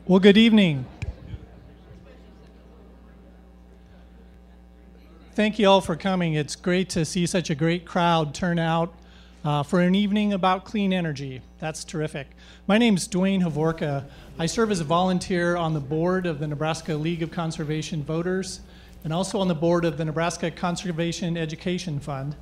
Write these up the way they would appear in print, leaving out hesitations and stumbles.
Well, good evening. Thank you all for coming. It's great to see such a great crowd turn out for an evening about clean energy. That's terrific. My name is Dwayne Havorka. I serve as a volunteer on the board of the Nebraska League of Conservation Voters and also on the board of the Nebraska Conservation Education Fund.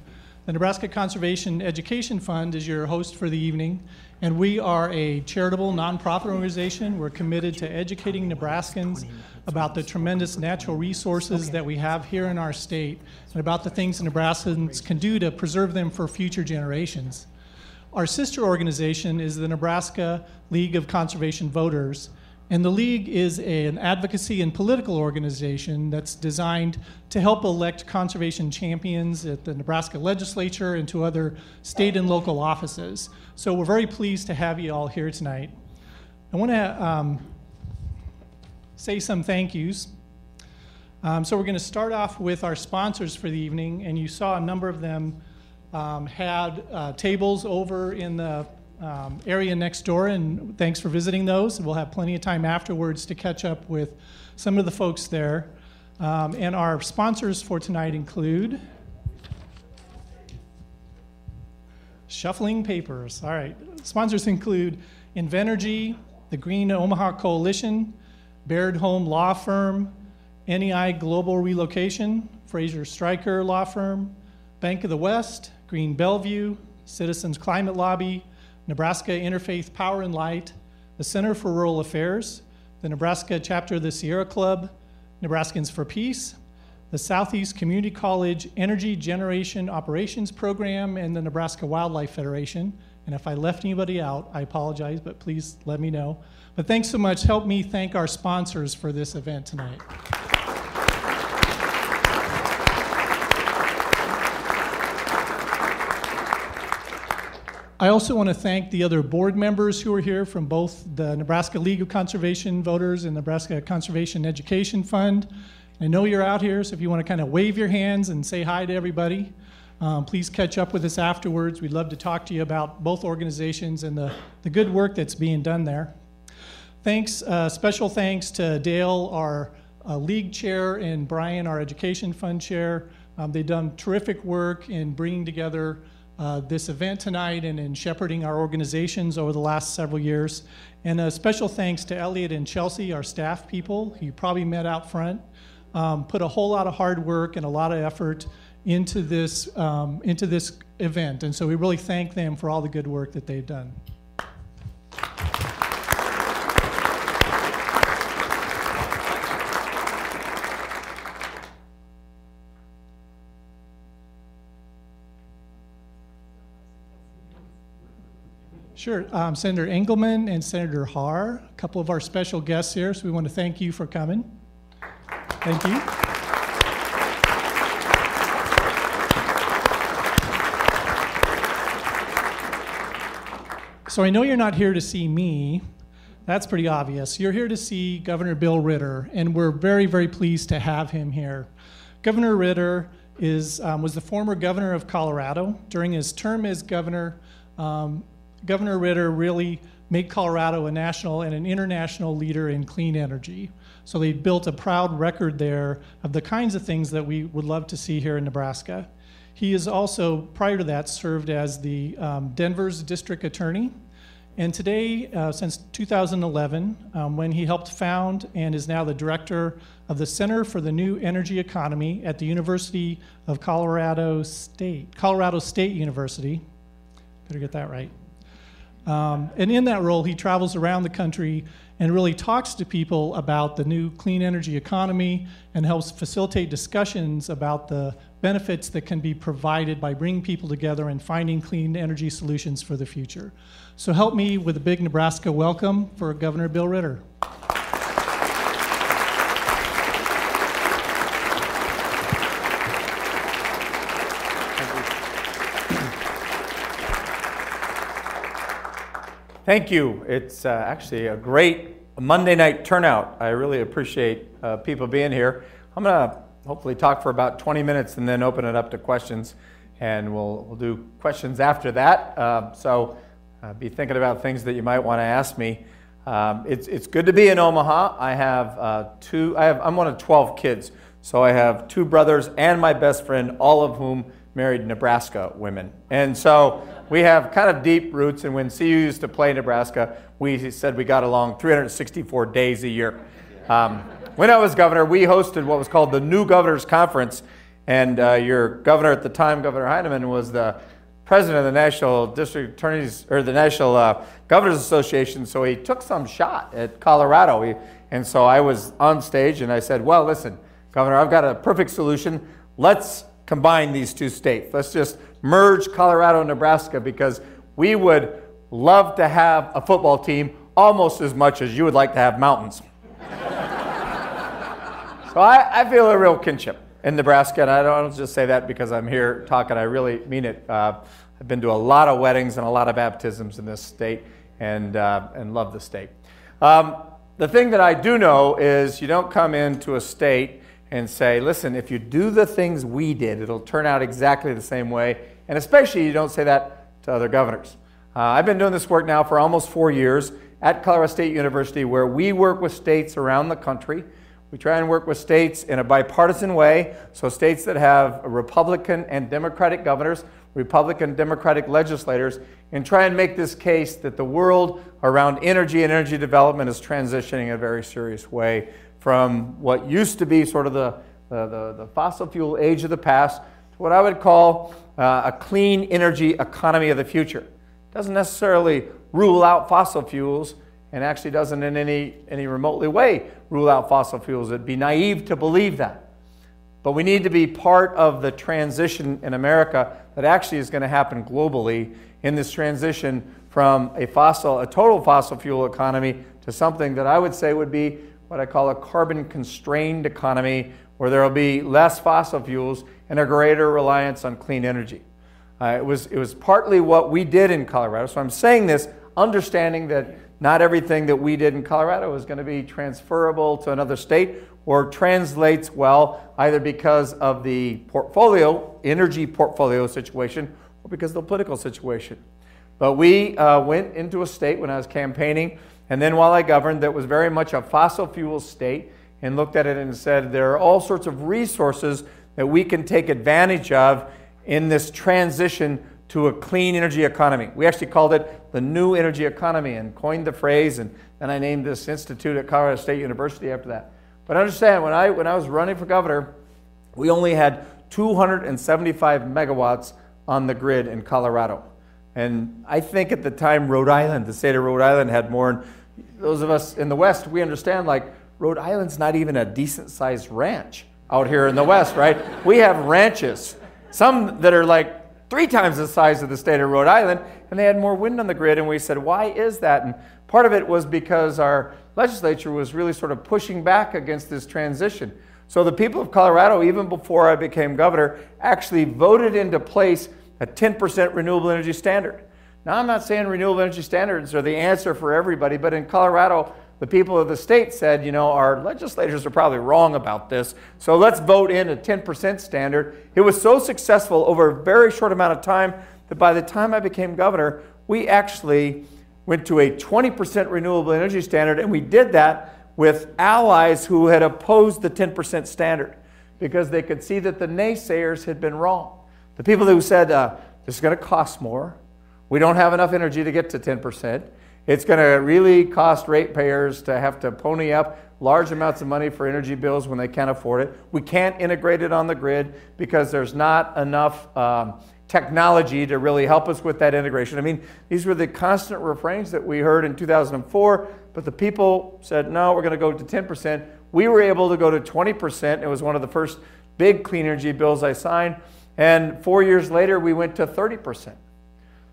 The Nebraska Conservation Education Fund is your host for the evening, and we are a charitable nonprofit organization. We're committed to educating Nebraskans about the tremendous natural resources that we have here in our state and about the things Nebraskans can do to preserve them for future generations. Our sister organization is the Nebraska League of Conservation Voters, and the League is an advocacy and political organization that's designed to help elect conservation champions at the Nebraska legislature and to other state and local offices. So we're very pleased to have you all here tonight. I want to say some thank yous. So we're going to start off with our sponsors for the evening, and you saw a number of them had tables over in the area next door, and thanks for visiting those. We'll have plenty of time afterwards to catch up with some of the folks there. And our sponsors for tonight include shuffling papers. All right. Sponsors include Invenergy, the Green Omaha Coalition, Baird Home Law Firm, NEI Global Relocation, Fraser Stryker Law Firm, Bank of the West, Green Bellevue, Citizens Climate Lobby, Nebraska Interfaith Power and Light, the Center for Rural Affairs, the Nebraska Chapter of the Sierra Club, Nebraskans for Peace, the Southeast Community College Energy Generation Operations Program, and the Nebraska Wildlife Federation. And if I left anybody out, I apologize, but please let me know. But thanks so much. Help me thank our sponsors for this event tonight. I also want to thank the other board members who are here from both the Nebraska League of Conservation Voters and Nebraska Conservation Education Fund. I know you're out here, so if you want to kind of wave your hands and say hi to everybody, please catch up with us afterwards. We'd love to talk to you about both organizations and the good work that's being done there. Thanks, special thanks to Dale, our league chair, and Brian, our education fund chair. They've done terrific work in bringing together this event tonight and in shepherding our organizations over the last several years. And a special thanks to Elliot and Chelsea, our staff people, who you probably met out front. Put a whole lot of hard work and a lot of effort into this event. And so we really thank them for all the good work that they've done. Sure. Senator Engelman and Senator Haar, a couple of our special guests here, so we want to thank you for coming. Thank you. So I know you're not here to see me. That's pretty obvious. You're here to see Governor Bill Ritter, and we're very, very pleased to have him here. Governor Ritter was the former governor of Colorado. During his term as governor, Governor Ritter really made Colorado a national and an international leader in clean energy. So they built a proud record there of the kinds of things that we would love to see here in Nebraska. He has also, prior to that, served as the Denver's district attorney. And today, since 2011, when he helped found and is now the director of the Center for the New Energy Economy at the University of Colorado State University. Better get that right. And in that role, he travels around the country and really talks to people about the new clean energy economy and helps facilitate discussions about the benefits that can be provided by bringing people together and finding clean energy solutions for the future. So help me with a big Nebraska welcome for Governor Bill Ritter. Thank you. It's actually a great Monday night turnout. I really appreciate people being here. I'm going to hopefully talk for about 20 minutes and then open it up to questions, and we'll do questions after that. So be thinking about things that you might want to ask me. It's good to be in Omaha. I have I'm one of 12 kids. So I have 2 brothers and my best friend, all of whom married Nebraska women. And so we have kind of deep roots. And when CU used to play Nebraska, we said we got along 364 days a year. When I was governor, we hosted what was called the New Governors Conference. And your governor at the time, Governor Heinemann, was the president of the National District Attorneys, or the National Governors Association. So he took some shot at Colorado. And so I was on stage and I said, well, listen, Governor, I've got a perfect solution. Let's combine these 2 states. Let's just merge Colorado and Nebraska, because we would love to have a football team almost as much as you would like to have mountains. So I feel a real kinship in Nebraska, and I don't just say that because I'm here talking. I really mean it. I've been to a lot of weddings and a lot of baptisms in this state, and love the state. The thing that I do know is you don't come into a state and say, listen, if you do the things we did, it'll turn out exactly the same way. And especially you don't say that to other governors. I've been doing this work now for almost 4 years at Colorado State University, where we work with states around the country. We try and work with states in a bipartisan way, so states that have Republican and Democratic governors, Republican Democratic legislators, and try and make this case that the world around energy and energy development is transitioning in a very serious way from what used to be sort of the fossil fuel age of the past to what I would call a clean energy economy of the future. It doesn't necessarily rule out fossil fuels, and actually doesn't in any remotely way rule out fossil fuels. It'd be naive to believe that. But we need to be part of the transition in America that actually is going to happen globally in this transition from a total fossil fuel economy to something that I would say would be what I call a carbon-constrained economy, where there will be less fossil fuels and a greater reliance on clean energy. It was partly what we did in Colorado. So I'm saying this understanding that not everything that we did in Colorado is going to be transferable to another state or translates well, either because of the energy portfolio situation, or because of the political situation. But we went into a state when I was campaigning, and then while I governed, that was very much a fossil fuel state, and looked at it and said, there are all sorts of resources that we can take advantage of in this transition to a clean energy economy. We actually called it the new energy economy and coined the phrase, and then I named this institute at Colorado State University after that. But understand, when I was running for governor, we only had 275 megawatts on the grid in Colorado. And I think at the time, the state of Rhode Island had more. And those of us in the West, we understand, like, Rhode Island's not even a decent-sized ranch out here in the West, right? We have ranches, some that are like 3 times the size of the state of Rhode Island, and they had more wind on the grid. And we said, why is that? And part of it was because our legislature was really sort of pushing back against this transition. So the people of Colorado, even before I became governor, actually voted into place a 10% renewable energy standard. Now, I'm not saying renewable energy standards are the answer for everybody, but in Colorado, the people of the state said, you know, our legislators are probably wrong about this, so let's vote in a 10% standard. It was so successful over a very short amount of time that by the time I became governor, we actually went to a 20% renewable energy standard, and we did that with allies who had opposed the 10% standard because they could see that the naysayers had been wrong. The people who said, this is going to cost more, we don't have enough energy to get to 10%, it's going to really cost ratepayers to have to pony up large amounts of money for energy bills when they can't afford it. We can't integrate it on the grid because there's not enough technology to really help us with that integration. I mean, these were the constant refrains that we heard in 2004, but the people said, no, we're going to go to 10%. We were able to go to 20%. It was one of the first big clean energy bills I signed. And 4 years later, we went to 30%.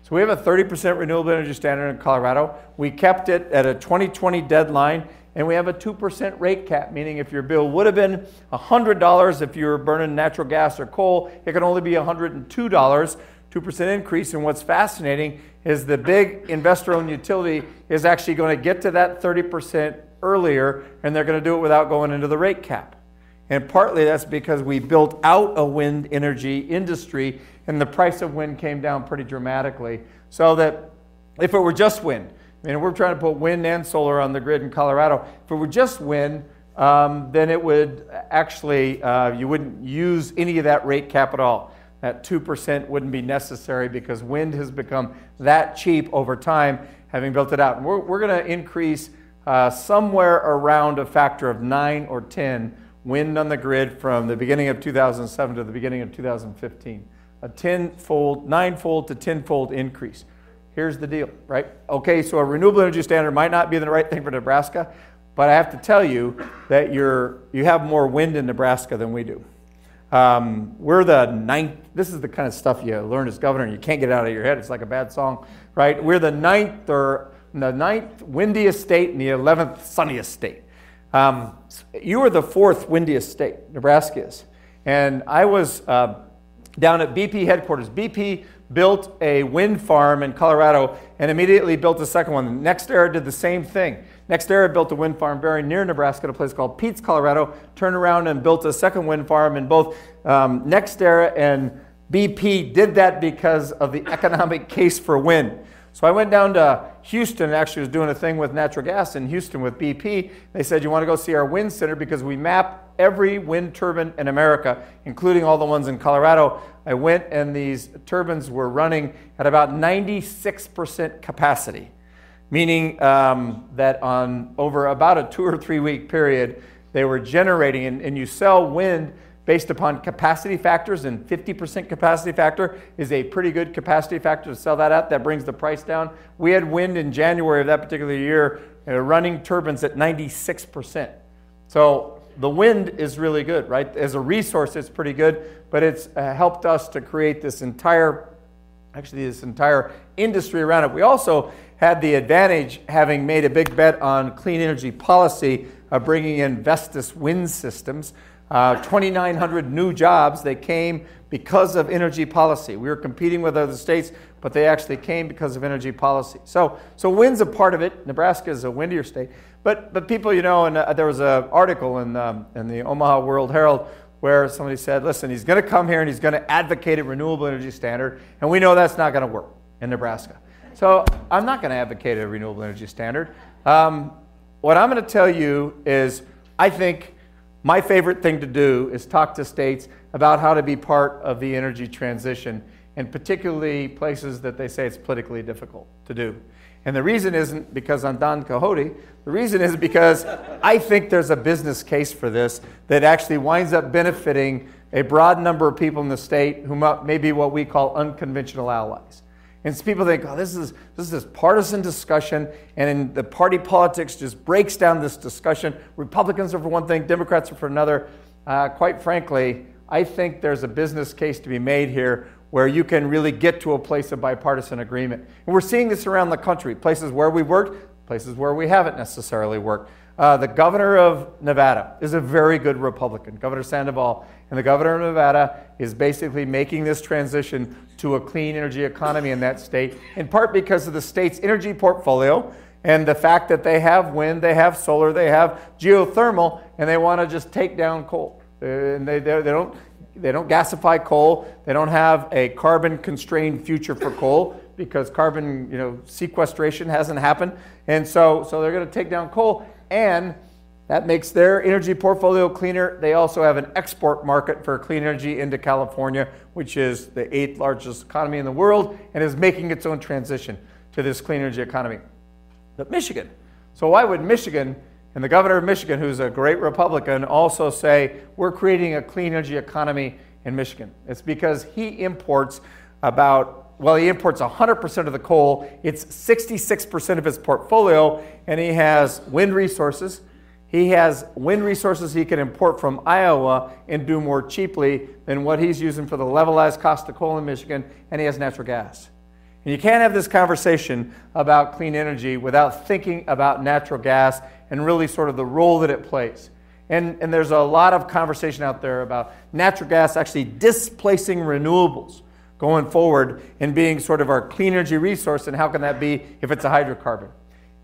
So we have a 30% renewable energy standard in Colorado. We kept it at a 2020 deadline, and we have a 2% rate cap, meaning if your bill would have been $100 if you were burning natural gas or coal, it can only be $102, 2% increase. And what's fascinating is the big investor-owned utility is actually going to get to that 30% earlier, and they're going to do it without going into the rate cap. And partly that's because we built out a wind energy industry, and the price of wind came down pretty dramatically. So that if it were just wind, mean, we're trying to put wind and solar on the grid in Colorado. If it were just wind, then it would actually, you wouldn't use any of that rate cap at all. That 2% wouldn't be necessary because wind has become that cheap over time, having built it out. And we're going to increase somewhere around a factor of 9 or 10 wind on the grid from the beginning of 2007 to the beginning of 2015. A 9-fold to 10-fold increase. Here's the deal, right? Okay, so a renewable energy standard might not be the right thing for Nebraska, but I have to tell you that you have more wind in Nebraska than we do. We're the 9th, this is the kind of stuff you learn as governor and you can't get it out of your head. It's like a bad song, right? We're the 9th windiest state and the 11th sunniest state. You are the 4th windiest state, Nebraska is. And I was down at BP headquarters. BP built a wind farm in Colorado and immediately built a second one. NextEra did the same thing. NextEra built a wind farm very near Nebraska at a place called Peets, Colorado, turned around and built a second wind farm, and both NextEra and BP did that because of the economic case for wind. So I went down to Houston and actually was doing a thing with natural gas in Houston with BP. They said, you want to go see our wind center because we map every wind turbine in America, including all the ones in Colorado. I went and these turbines were running at about 96% capacity, meaning that on over about a 2 or 3 week period, they were generating, and you sell wind based upon capacity factors, and 50% capacity factor is a pretty good capacity factor to sell that at. That brings the price down. We had wind in January of that particular year running turbines at 96%. So the wind is really good, right? As a resource, it's pretty good, but it's helped us to create this entire industry around it. We also had the advantage, having made a big bet on clean energy policy, of bringing in Vestas wind systems. 2,900 new jobs, they came because of energy policy. We were competing with other states, but they actually came because of energy policy. So wind's a part of it. Nebraska is a windier state. But people, you know, and there was an article in the Omaha World Herald where somebody said, listen, he's going to come here and he's going to advocate a renewable energy standard, and we know that's not going to work in Nebraska. So I'm not going to advocate a renewable energy standard. What I'm going to tell you is I think my favorite thing to do is talk to states about how to be part of the energy transition, and particularly places that they say it's politically difficult to do. And the reason isn't because I'm Don Quixote. The reason is because I think there's a business case for this that actually winds up benefiting a broad number of people in the state who may be what we call unconventional allies. And so people think, oh, this is this partisan discussion, and the party politics just breaks down this discussion. Republicans are for one thing, Democrats are for another. Quite frankly, I think there's a business case to be made here where you can really get to a place of bipartisan agreement. And we're seeing this around the country, places where we've worked, places where we haven't necessarily worked. The governor of Nevada is a very good Republican, Governor Sandoval, and the governor of Nevada is basically making this transition to a clean energy economy in that state, in part because of the state's energy portfolio and the fact that they have wind, they have solar, they have geothermal, and they want to just take down coal. And they don't gasify coal. They don't have a carbon-constrained future for coal because carbon, sequestration hasn't happened, and so they're going to take down coal. And that makes their energy portfolio cleaner. They also have an export market for clean energy into California, which is the 8th largest economy in the world and is making its own transition to this clean energy economy. But Michigan. So why would Michigan and the governor of Michigan, who's a great Republican, also say we're creating a clean energy economy in Michigan? It's because he imports he imports 100% of the coal. It's 66% of his portfolio, and he has wind resources. He has wind resources he can import from Iowa and do more cheaply than what he's using for the levelized cost of coal in Michigan, and he has natural gas. And you can't have this conversation about clean energy without thinking about natural gas and really sort of the role that it plays. And there's a lot of conversation out there about natural gas actually displacing renewables going forward and being sort of our clean energy resource, and how can that be if it's a hydrocarbon?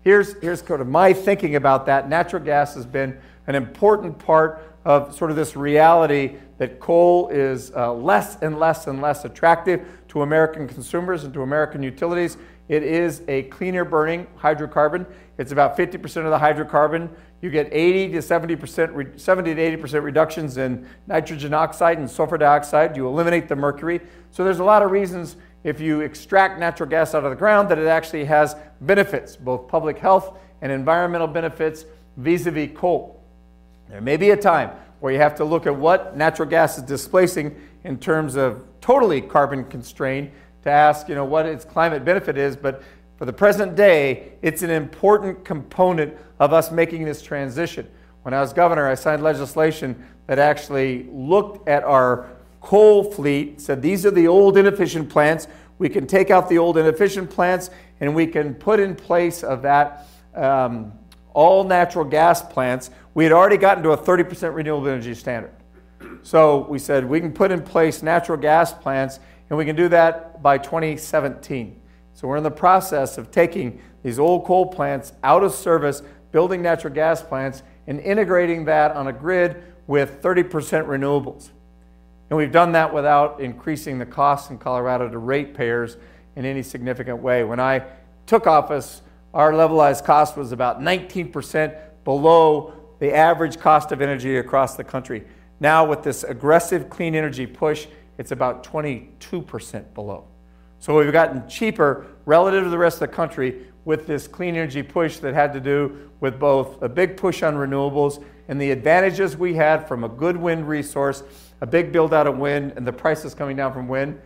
Here's kind of my thinking about that. Natural gas has been an important part of sort of this reality that coal is less and less and less attractive to American consumers and to American utilities. It is a cleaner burning hydrocarbon. It's about 50% of the hydrocarbon. You get 70 to 80% reductions in nitrogen oxide and sulfur dioxide. You eliminate the mercury. So there's a lot of reasons if you extract natural gas out of the ground that it actually has benefits, both public health and environmental benefits vis-a-vis coal. There may be a time where you have to look at what natural gas is displacing in terms of totally carbon constrained to ask, what its climate benefit is, but for the present day, it's an important component of us making this transition. When I was governor, I signed legislation that actually looked at our coal fleet, said these are the old inefficient plants. We can take out the old inefficient plants and we can put in place of that all natural gas plants. We had already gotten to a 30% renewable energy standard. So we said we can put in place natural gas plants and we can do that by 2017. So we're in the process of taking these old coal plants out of service, building natural gas plants, and integrating that on a grid with 30% renewables. And we've done that without increasing the costs in Colorado to ratepayers in any significant way. When I took office, our levelized cost was about 19% below the average cost of energy across the country. Now with this aggressive clean energy push, it's about 22% below. So we've gotten cheaper relative to the rest of the country with this clean energy push that had to do with both a big push on renewables and the advantages we had from a good wind resource, a big build out of wind, and the prices coming down from wind.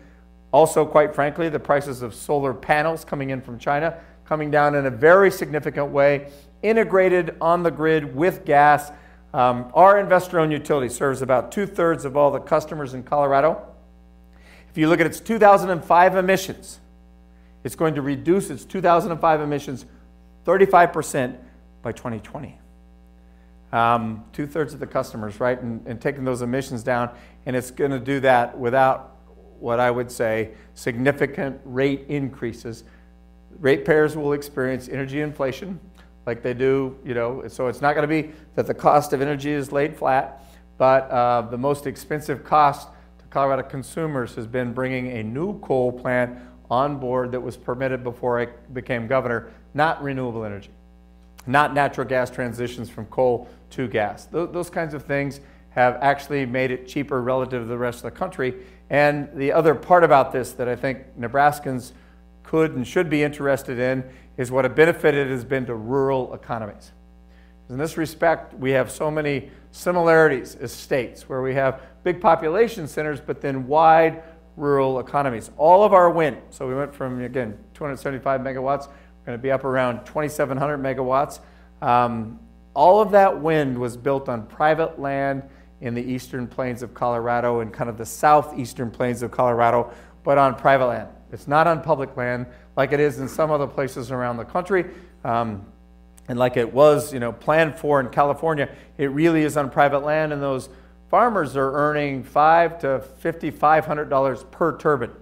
Also, quite frankly, the prices of solar panels coming in from China coming down in a very significant way, integrated on the grid with gas. Our investor-owned utility serves about 2/3 of all the customers in Colorado. If you look at its 2005 emissions, it's going to reduce its 2005 emissions 35% by 2020. 2/3 of the customers, right, and taking those emissions down, and it's going to do that without what I would say significant rate increases. Ratepayers will experience energy inflation like they do, so it's not going to be that the cost of energy is laid flat, but the most expensive cost to Colorado consumers has been bringing a new coal plant on board that was permitted before I became governor, not renewable energy, not natural gas transitions from coal to gas. Those kinds of things have actually made it cheaper relative to the rest of the country. And the other part about this that I think Nebraskans could and should be interested in is what a benefit it has been to rural economies. In this respect, we have so many similarities as states where we have big population centers, but then wide rural economies. All of our wind, so we went from, again, 275 megawatts, we're going to be up around 2,700 megawatts. All of that wind was built on private land in the eastern plains of Colorado and kind of the southeastern plains of Colorado, but on private land. It's not on public land like it is in some other places around the country. And like it was, planned for in California, it really is on private land, and those farmers are earning $500 to $5,500 per turbine.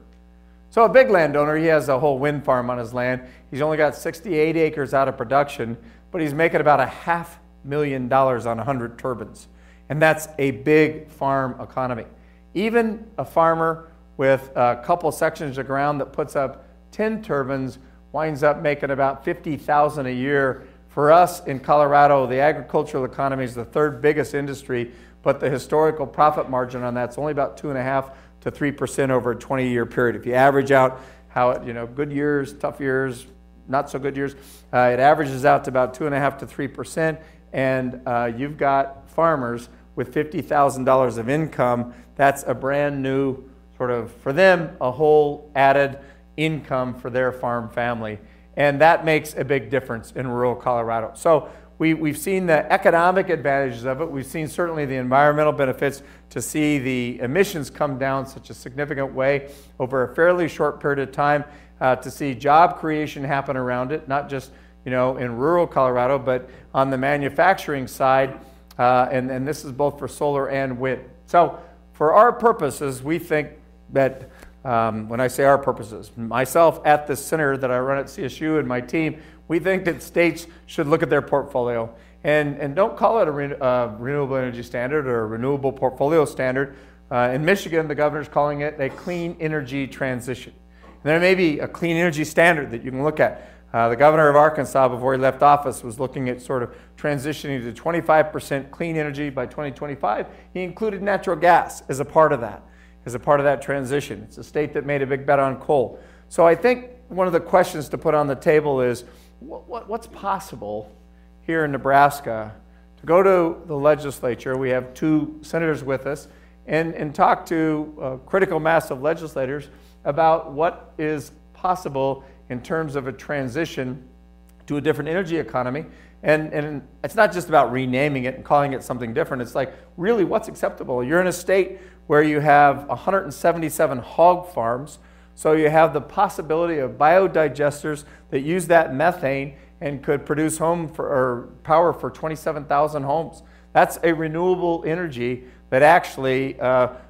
So a big landowner, he has a whole wind farm on his land. He's only got 68 acres out of production, but he's making about $500,000 on 100 turbines. And that's a big farm economy. Even a farmer with a couple sections of ground that puts up 10 turbines winds up making about $50,000 a year. For us in Colorado, the agricultural economy is the third biggest industry, but the historical profit margin on that's only about 2.5% to 3% over a 20-year period. If you average out how it, good years, tough years, not so good years, it averages out to about 2.5% to 3%, and you've got farmers with $50,000 of income. That's a brand new sort of, for them, a whole added income for their farm family. And that makes a big difference in rural Colorado. So we've seen the economic advantages of it. We've seen certainly the environmental benefits to see the emissions come down such a significant way over a fairly short period of time, to see job creation happen around it, not just in rural Colorado, but on the manufacturing side, and this is both for solar and wind. So for our purposes, we think that when I say our purposes, myself at the center that I run at CSU and my team, we think that states should look at their portfolio and don't call it a renewable energy standard or a renewable portfolio standard. In Michigan, the governor's calling it a clean energy transition. And there may be a clean energy standard that you can look at. The governor of Arkansas, before he left office, was looking at sort of transitioning to 25% clean energy by 2025. He included natural gas as a part of that transition. It's a state that made a big bet on coal. So I think one of the questions to put on the table is, what's possible here in Nebraska to go to the legislature? We have 2 senators with us, and talk to a critical mass of legislators about what is possible in terms of a transition to a different energy economy. And it's not just about renaming it and calling it something different. It's like, really, what's acceptable? You're in a state where you have 177 hog farms, so you have the possibility of biodigesters that use that methane and could produce power for 27,000 homes. That's a renewable energy that actually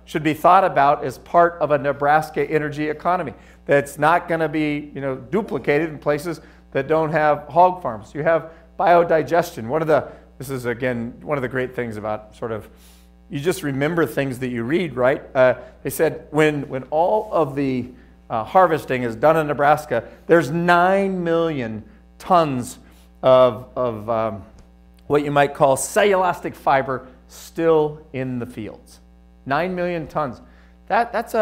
should be thought about as part of a Nebraska energy economy. That's not going to be, duplicated in places that don't have hog farms. You have biodigestion. This is again one of the great things about sort of, you just remember things that you read, right? They said when all of the harvesting is done in Nebraska, there's 9 million tons of what you might call cellulosic fiber still in the fields. 9 million tons. That's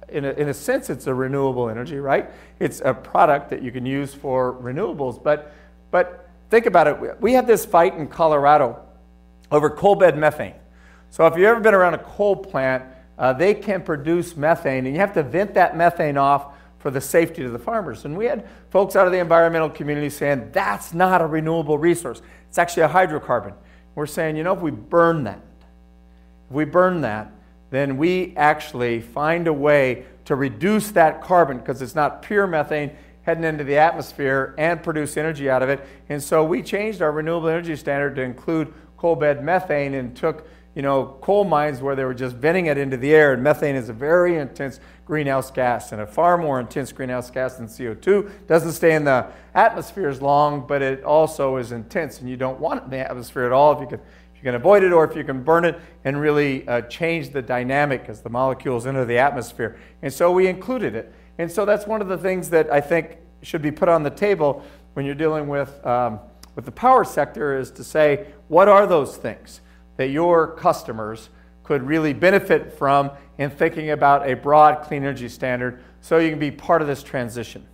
in a sense, it's a renewable energy, right? It's a product that you can use for renewables. But think about it. We have this fight in Colorado over coal bed methane. So if you've ever been around a coal plant, they can produce methane, and you have to vent that methane off for the safety of the farmers. And we had folks out of the environmental community saying, that's not a renewable resource. It's actually a hydrocarbon. We're saying, if we burn that, then we actually find a way to reduce that carbon, because it's not pure methane heading into the atmosphere, and produce energy out of it. And so we changed our renewable energy standard to include coal bed methane, and took coal mines where they were just venting it into the air. And methane is a very intense greenhouse gas, and a far more intense greenhouse gas than CO2. Doesn't stay in the atmosphere as long, but it also is intense, and you don't want it in the atmosphere at all if you can avoid it, or if you can burn it and really change the dynamic as the molecules enter the atmosphere. And so we included it. And so that's one of the things that I think should be put on the table when you're dealing with the power sector, is to say, what are those things that your customers could really benefit from in thinking about a broad clean energy standard, so you can be part of this transition.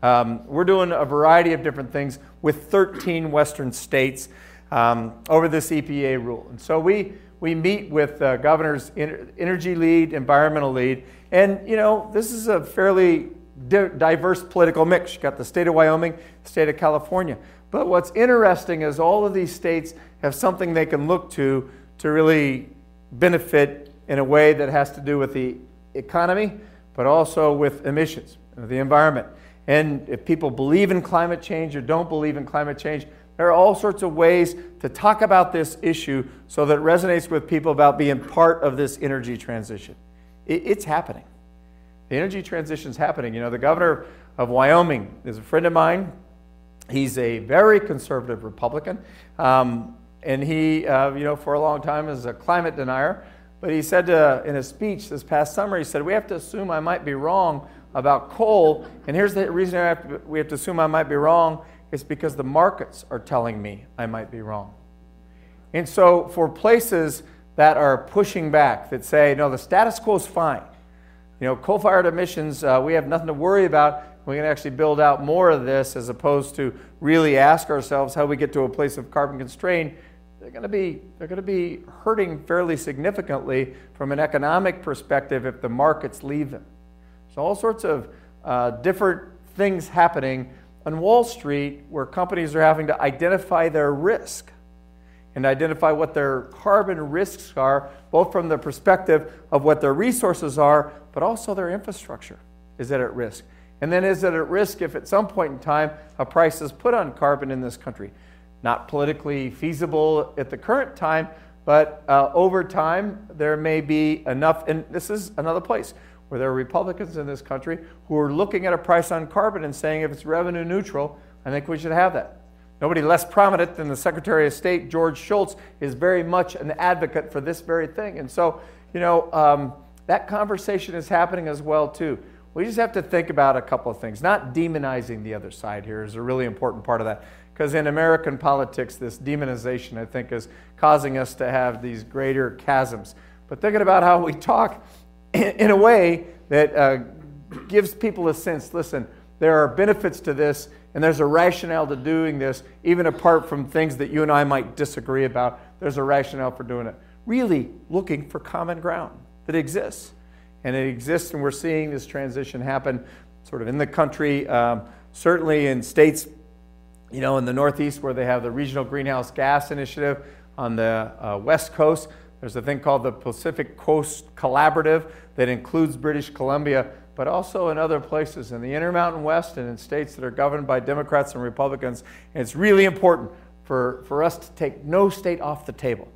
We're doing a variety of different things with 13 Western states over this EPA rule. And so we meet with governor's energy lead, environmental lead, and this is a fairly diverse political mix. You've got the state of Wyoming, the state of California. But what's interesting is all of these states have something they can look to really benefit in a way that has to do with the economy, but also with emissions, the environment. And if people believe in climate change or don't believe in climate change, there are all sorts of ways to talk about this issue so that it resonates with people about being part of this energy transition. It's happening. The energy transition is happening. The governor of Wyoming is a friend of mine. He's a very conservative Republican, and he, for a long time is a climate denier. But he said in a speech this past summer, he said, we have to assume I might be wrong about coal. And here's the reason we have to assume I might be wrong. It's because the markets are telling me I might be wrong. And so for places that are pushing back, that say, no, the status quo is fine. Coal-fired emissions, we have nothing to worry about. We can actually build out more of this, as opposed to really ask ourselves how we get to a place of carbon constraint. They're going to be hurting fairly significantly from an economic perspective if the markets leave them. So all sorts of different things happening on Wall Street, where companies are having to identify their risk and identify what their carbon risks are, both from the perspective of what their resources are, but also their infrastructure. Is it at risk? And then is it at risk if at some point in time a price is put on carbon in this country? Not politically feasible at the current time, but over time there may be enough, and this is another place where there are Republicans in this country who are looking at a price on carbon and saying, if it's revenue neutral, I think we should have that. Nobody less prominent than the Secretary of State, George Shultz, is very much an advocate for this very thing. And so, that conversation is happening as well, too. We just have to think about a couple of things. Not demonizing the other side here is a really important part of that. Because in American politics, this demonization, I think, is causing us to have these greater chasms. But thinking about how we talk in a way that gives people a sense, listen, there are benefits to this, and there's a rationale to doing this, even apart from things that you and I might disagree about. There's a rationale for doing it. Really looking for common ground that exists. And it exists, and we're seeing this transition happen sort of in the country, certainly in states, in the Northeast where they have the Regional Greenhouse Gas Initiative. On the West Coast, there's a thing called the Pacific Coast Collaborative that includes British Columbia, but also in other places in the Intermountain West and in states that are governed by Democrats and Republicans. And it's really important for us to take no state off the table.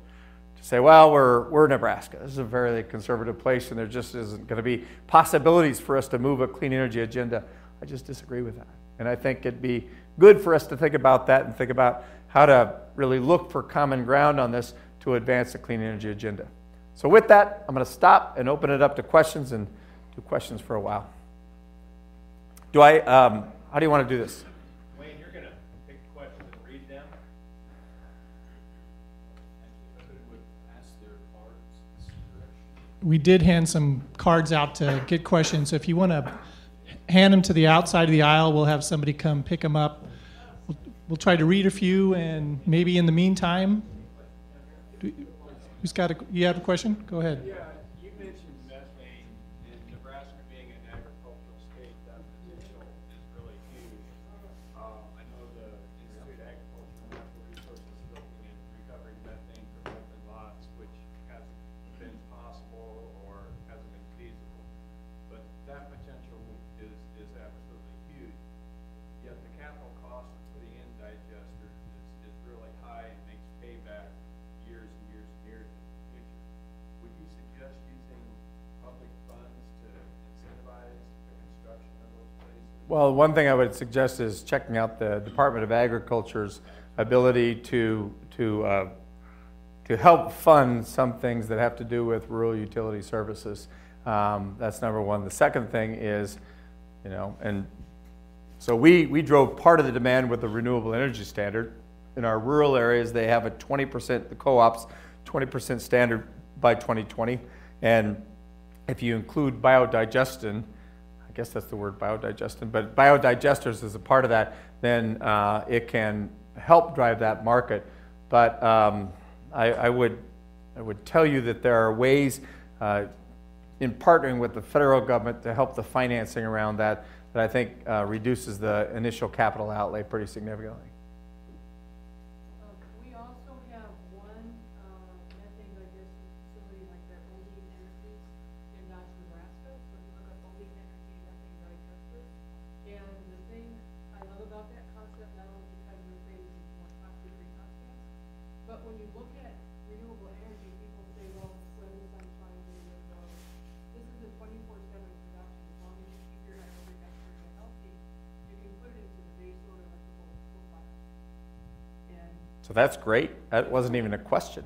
To say, well, we're Nebraska. This is a very conservative place, and there just isn't going to be possibilities for us to move a clean energy agenda. I just disagree with that. And I think it'd be good for us to think about that and think about how to really look for common ground on this to advance the clean energy agenda. So with that, I'm going to stop and open it up to questions and do questions for a while. How do you want to do this? Wayne, you're going to pick questions and read them. We did hand some cards out to get questions. So if you want to hand them to the outside of the aisle, we'll have somebody come pick them up. We'll try to read a few, and maybe in the meantime, you have a question? Go ahead. Yeah, you mentioned methane, and Nebraska being an agricultural state, that potential is really huge. I know the Institute of Agriculture and Natural Resources is looking at recovering methane from open lots, which hasn't been possible or hasn't been feasible. But that potential is absolutely huge. Yet the capital cost of putting in digesters is really high and makes payback years and years and years in the future. Would you suggest using public funds to incentivize the construction of those places? Well, one thing I would suggest is checking out the Department of Agriculture's ability to help fund some things that have to do with rural utility services. That's number one. The second thing is, and so we drove part of the demand with the renewable energy standard. In our rural areas, they have a 20%, the co-ops, 20% standard by 2020. And if you include biodigestion, I guess that's the word, biodigestion, but biodigesters is a part of that, then it can help drive that market. But I would tell you that there are ways in partnering with the federal government to help the financing around that I think reduces the initial capital outlay pretty significantly. We also have one methane digester facility like that, Olean Energy in Nebraska. So you look up Olean Energy methane digesters. And the thing I love about that concept, not only because methane is more toxic greenhouse gas, but when you look at renewable energy, people say, well, when the sunshine, this is a 24/7 production. As long as you keep your anaerobic digester healthy, you can put it into the base load electrical profile. So that's great. That wasn't even a question.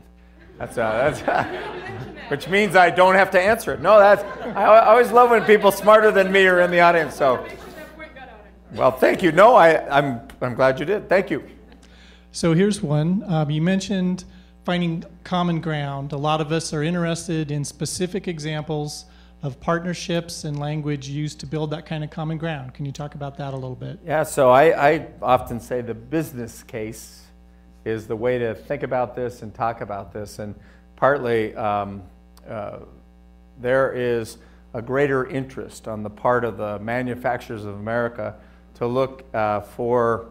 That's which means I don't have to answer it. No, I always love when people smarter than me are in the audience. So, well, thank you. No, I'm glad you did. Thank you. So here's one. You mentioned finding common ground. A lot of us are interested in specific examples of partnerships and language used to build that kind of common ground. Can you talk about that a little bit? Yeah, so I often say the business case is the way to think about this and talk about this. And partly there is a greater interest on the part of the manufacturers of America to look for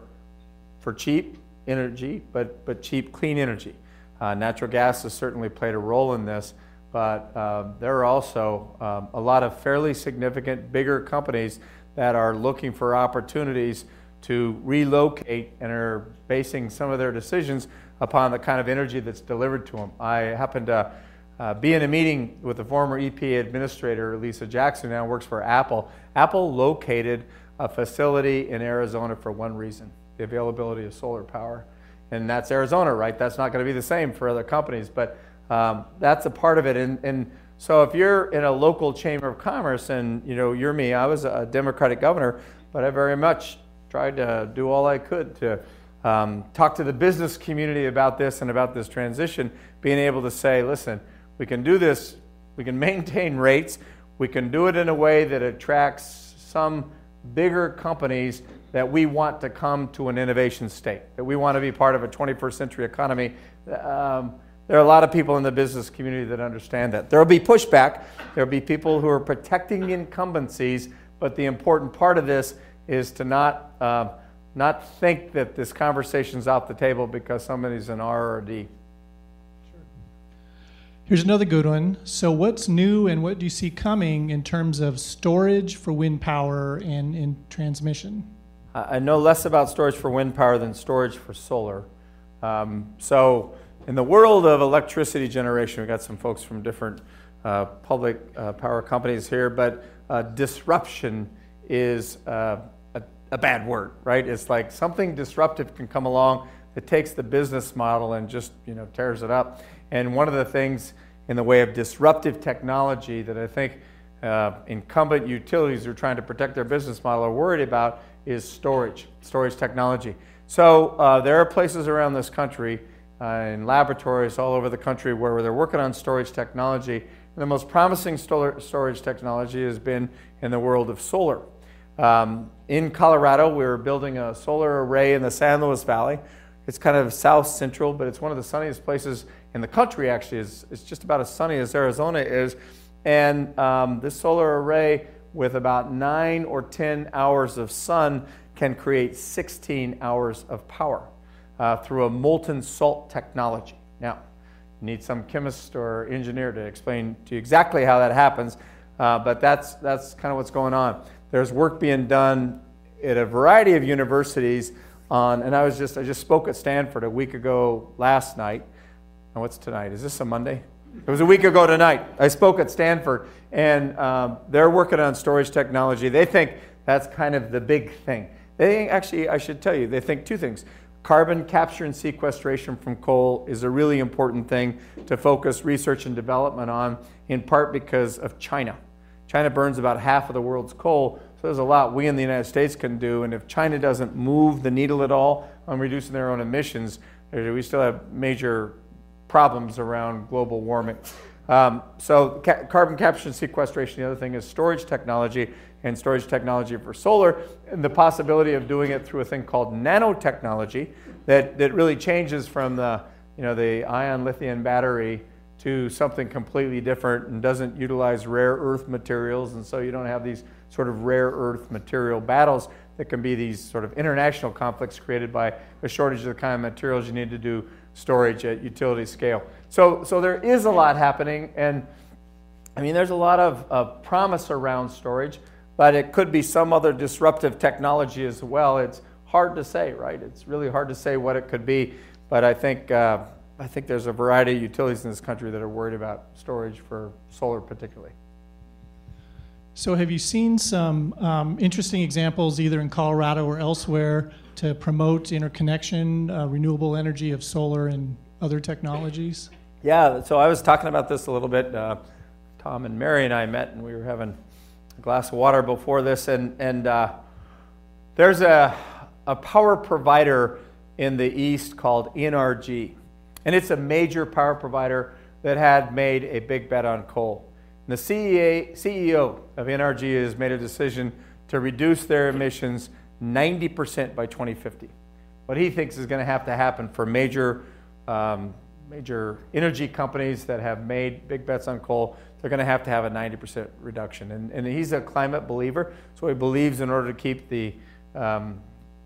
cheap energy, but cheap, clean energy. Natural gas has certainly played a role in this, but there are also a lot of fairly significant, bigger companies that are looking for opportunities to relocate and are basing some of their decisions upon the kind of energy that's delivered to them. I happened to be in a meeting with the former EPA administrator, Lisa Jackson, who now works for Apple. Apple located a facility in Arizona for one reason: the availability of solar power. And that's Arizona, right? That's not going to be the same for other companies, but that's a part of it. And So if you're in a local chamber of commerce, and you're me, I was a Democratic governor, but I very much tried to do all I could to talk to the business community about this and about this transition, being able to say, listen, we can do this, we can maintain rates, we can do it in a way that attracts some bigger companies that we want to come to an innovation state, that we want to be part of a 21st century economy. There are a lot of people in the business community that understand that. There will be pushback. There will be people who are protecting incumbencies, but the important part of this is to not think that this conversation's off the table because somebody's an R or a D. Here's another good one. So what's new and what do you see coming in terms of storage for wind power and in transmission? I know less about storage for wind power than storage for solar. So in the world of electricity generation, we've got some folks from different public power companies here, but disruption is a bad word, right? It's like something disruptive can come along that takes the business model and just tears it up. And one of the things in the way of disruptive technology that I think incumbent utilities who are trying to protect their business model are worried about is storage technology. So there are places around this country, in laboratories all over the country where they're working on storage technology. And the most promising storage technology has been in the world of solar. In Colorado, we're building a solar array in the San Luis Valley. It's kind of south central, but it's one of the sunniest places in the country, actually. It's just about as sunny as Arizona is. And this solar array, with about 9 or 10 hours of sun, can create 16 hours of power through a molten salt technology. Now, you need some chemist or engineer to explain to you exactly how that happens, but that's kind of what's going on. There's work being done at a variety of universities on, and I just spoke at Stanford a week ago last night. And what's tonight? Is this a Monday? It was a week ago tonight. I spoke at Stanford, and they're working on storage technology. They think that's kind of the big thing. They actually, I should tell you, they think two things. Carbon capture and sequestration from coal is a really important thing to focus research and development on, in part because of China. China burns about half of the world's coal, so there's a lot we in the United States can do, and if China doesn't move the needle at all on reducing their own emissions, we still have major problems around global warming. So carbon capture and sequestration. The other thing is storage technology, and storage technology for solar, and the possibility of doing it through a thing called nanotechnology that really changes from the ion lithium battery to something completely different and doesn't utilize rare earth materials, and so you don't have these sort of rare earth material battles that can be these sort of international conflicts created by a shortage of the kind of materials you need to do storage at utility scale. So there is a lot happening, and I mean there's a lot of promise around storage, but it could be some other disruptive technology as well. It's hard to say, right? It's really hard to say what it could be, but I think there's a variety of utilities in this country that are worried about storage for solar particularly. So have you seen some interesting examples either in Colorado or elsewhere to promote interconnection, renewable energy of solar and other technologies? Yeah, so I was talking about this a little bit. Tom and Mary and I met, and we were having a glass of water before this, and there's a power provider in the East called NRG, and it's a major power provider that had made a big bet on coal. And the CEO of NRG has made a decision to reduce their emissions 90% by 2050. What he thinks is going to happen for major energy companies that have made big bets on coal, they're going to have a 90% reduction. And he's a climate believer, so he believes in order to keep the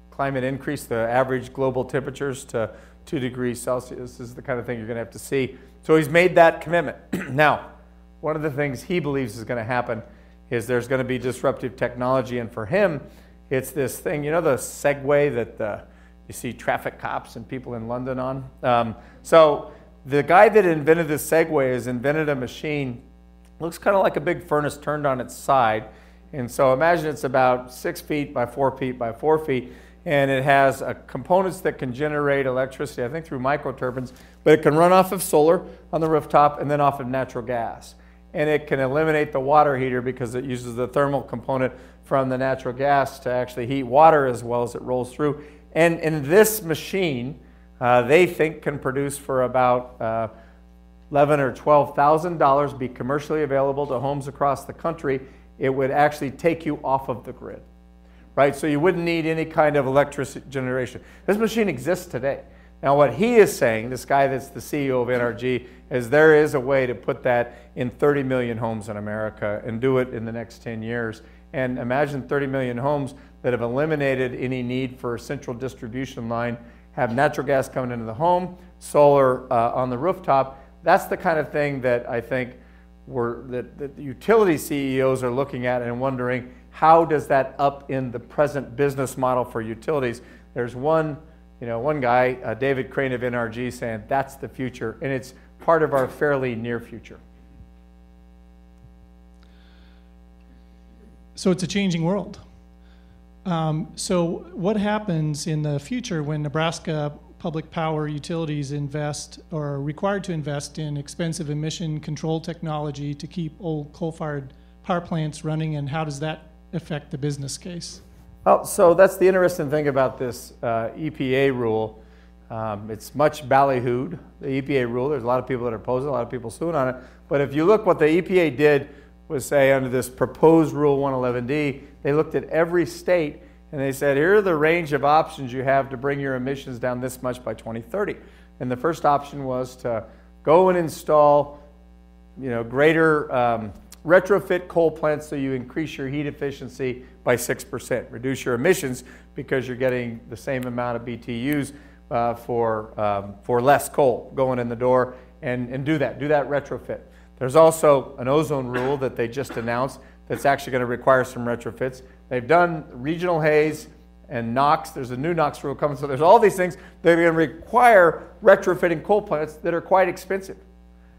climate increase, the average global temperatures to 2 degrees Celsius is the kind of thing you're going to have to see. So he's made that commitment. Now, one of the things he believes is going to happen is there's going to be disruptive technology, and for him, it's this thing, the Segway that you see traffic cops and people in London on. So the guy that invented this Segway has invented a machine, looks kind of like a big furnace turned on its side, and so imagine it's about 6 feet by 4 feet by 4 feet, and it has components that can generate electricity, I think through microturbines, but it can run off of solar on the rooftop and then off of natural gas. and it can eliminate the water heater because it uses the thermal component from the natural gas to actually heat water as well as it rolls through. And in this machine, they think can produce for about $11,000 or $12,000, be commercially available to homes across the country. It would actually take you off of the grid, right? So you wouldn't need any kind of electricity generation. This machine exists today. Now what he is saying, this guy that's the CEO of NRG, is there is a way to put that in 30 million homes in America and do it in the next 10 years. And imagine 30 million homes that have eliminated any need for a central distribution line, have natural gas coming into the home, solar on the rooftop. That's the kind of thing that I think that the utility CEOs are looking at and wondering, how does that up in the present business model for utilities? There's one guy, David Crane of NRG, saying that's the future, and it's part of our fairly near future. So it's a changing world. So what happens in the future when Nebraska public power utilities invest or are required to invest in expensive emission control technology to keep old coal-fired power plants running, and how does that affect the business case? Well, so that's the interesting thing about this EPA rule. It's much ballyhooed, the EPA rule. There's a lot of people that are opposed, a lot of people suing on it. But if you look, what the EPA did was say under this proposed Rule 111D, they looked at every state and they said, here are the range of options you have to bring your emissions down this much by 2030. And the first option was to go and install, greater retrofit coal plants so you increase your heat efficiency by 6%, reduce your emissions because you're getting the same amount of BTUs for less coal going in the door, and do that retrofit. There's also an ozone rule that they just announced that's actually going to require some retrofits. They've done regional haze and NOx. There's a new NOx rule coming. So there's all these things that are going to require retrofitting coal plants that are quite expensive.